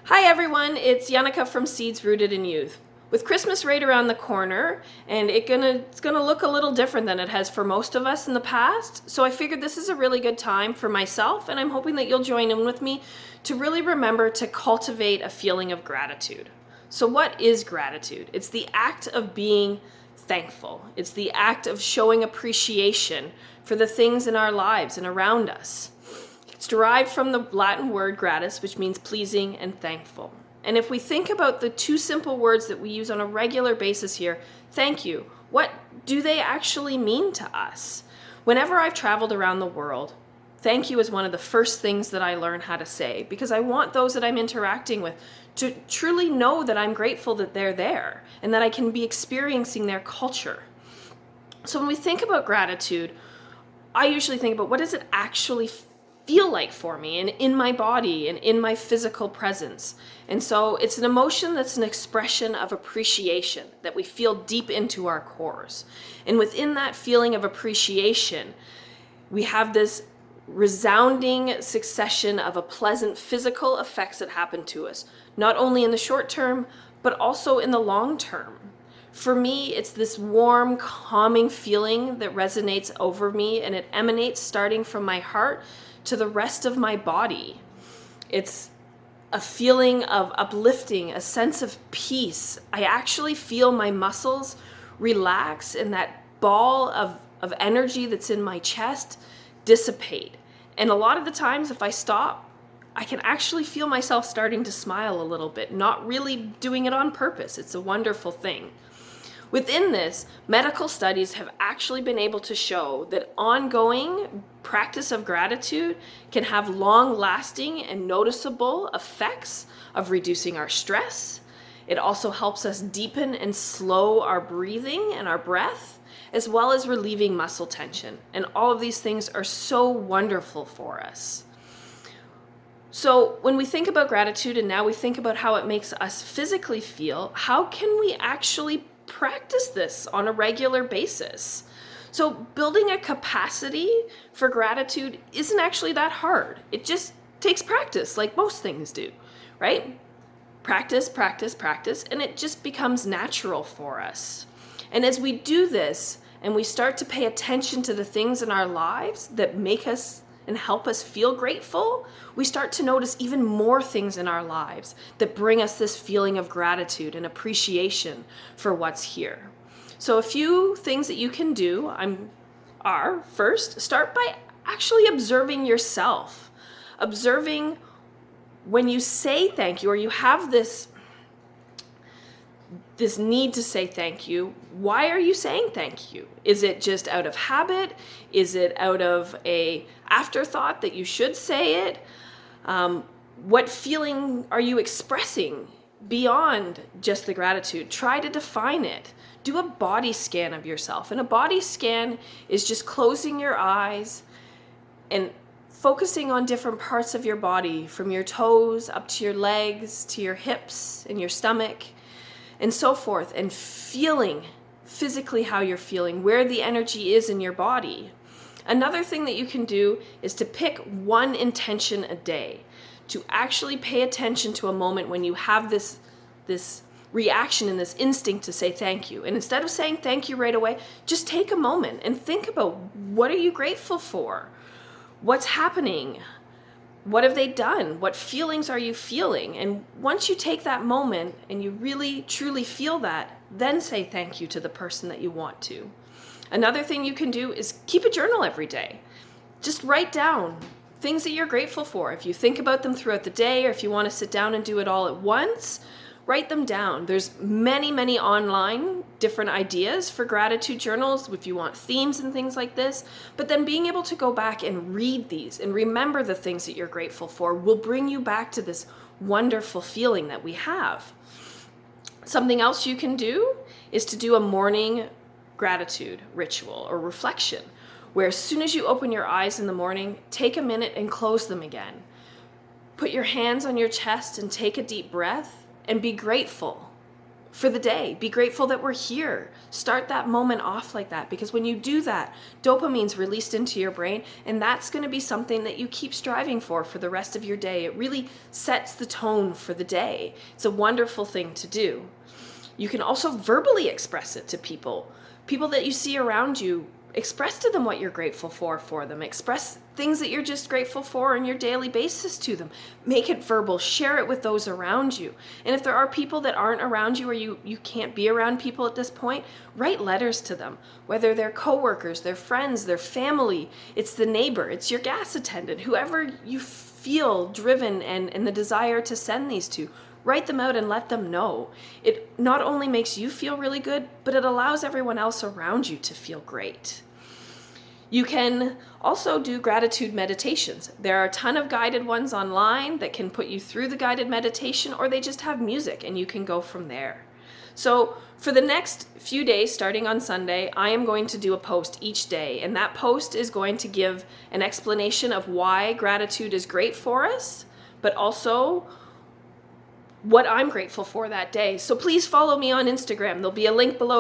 Hi everyone, it's Yannicka from Seeds Rooted in Youth. With Christmas right around the corner, and it's gonna look a little different than it has for most of us in the past, so I figured this is a really good time for myself, and I'm hoping that you'll join in with me to really remember to cultivate a feeling of gratitude. So what is gratitude? It's the act of being thankful. It's the act of showing appreciation for the things in our lives and around us. It's derived from the Latin word gratis, which means pleasing and thankful. And if we think about the two simple words that we use on a regular basis here, thank you, what do they actually mean to us? Whenever I've traveled around the world, thank you is one of the first things that I learn how to say, because I want those that I'm interacting with to truly know that I'm grateful that they're there and that I can be experiencing their culture. So when we think about gratitude, I usually think about what does it actually feel like for me and in my body and in my physical presence. And so it's an emotion that's an expression of appreciation that we feel deep into our cores. And within that feeling of appreciation, we have this resounding succession of a pleasant physical effects that happen to us, not only in the short term, but also in the long term. For me, it's this warm, calming feeling that resonates over me, and it emanates starting from my heart to the rest of my body. It's a feeling of uplifting, a sense of peace. I actually feel my muscles relax and that ball of energy that's in my chest dissipate. And a lot of the times, if I stop, I can actually feel myself starting to smile a little bit, not really doing it on purpose. It's a wonderful thing. Within this, medical studies have actually been able to show that ongoing practice of gratitude can have long-lasting and noticeable effects of reducing our stress. It also helps us deepen and slow our breathing and our breath, as well as relieving muscle tension. And all of these things are so wonderful for us. So when we think about gratitude and now we think about how it makes us physically feel, how can we actually practice this on a regular basis? So building a capacity for gratitude isn't actually that hard. It just takes practice, like most things do, right? Practice, practice, practice, and it just becomes natural for us. And as we do this and we start to pay attention to the things in our lives that make us and help us feel grateful, we start to notice even more things in our lives that bring us this feeling of gratitude and appreciation for what's here. So a few things that you can do are, first, start by actually observing yourself. Observing when you say thank you or you have this need to say thank you, why are you saying thank you? Is it just out of habit? Is it out of a afterthought that you should say it? What feeling are you expressing beyond just the gratitude? Try to define it. Do a body scan of yourself. And a body scan is just closing your eyes and focusing on different parts of your body, from your toes up to your legs, to your hips and your stomach, and so forth, and feeling physically how you're feeling, where the energy is in your body. Another thing that you can do is to pick one intention a day, to actually pay attention to a moment when you have this reaction and this instinct to say thank you. And instead of saying thank you right away, just take a moment and think about, what are you grateful for? What's happening? What have they done? What feelings are you feeling? And once you take that moment and you really, truly feel that, then say thank you to the person that you want to. Another thing you can do is keep a journal every day. Just write down things that you're grateful for. If you think about them throughout the day, or if you want to sit down and do it all at once, write them down. There's many, many online different ideas for gratitude journals if you want themes and things like this. But then being able to go back and read these and remember the things that you're grateful for will bring you back to this wonderful feeling that we have. Something else you can do is to do a morning gratitude ritual or reflection, where as soon as you open your eyes in the morning, take a minute and close them again. Put your hands on your chest and take a deep breath and be grateful for the day. Be grateful that we're here. Start that moment off like that, because when you do that, dopamine's released into your brain, and that's going to be something that you keep striving for the rest of your day. It really sets the tone for the day. It's a wonderful thing to do. You can also verbally express it to people that you see around you. Express to them what you're grateful for them. Express things that you're just grateful for on your daily basis to them. Make it verbal. Share it with those around you. And if there are people that aren't around you, or you can't be around people at this point, write letters to them. Whether they're coworkers, their friends, their family, it's the neighbor, it's your gas attendant, whoever you feel driven and the desire to send these to. Write them out and let them know. It not only makes you feel really good, but it allows everyone else around you to feel great. You can also do gratitude meditations. There are a ton of guided ones online that can put you through the guided meditation, or they just have music and you can go from there. So for the next few days, starting on Sunday, I am going to do a post each day, and that post is going to give an explanation of why gratitude is great for us, but also what I'm grateful for that day. So please follow me on Instagram. There'll be a link below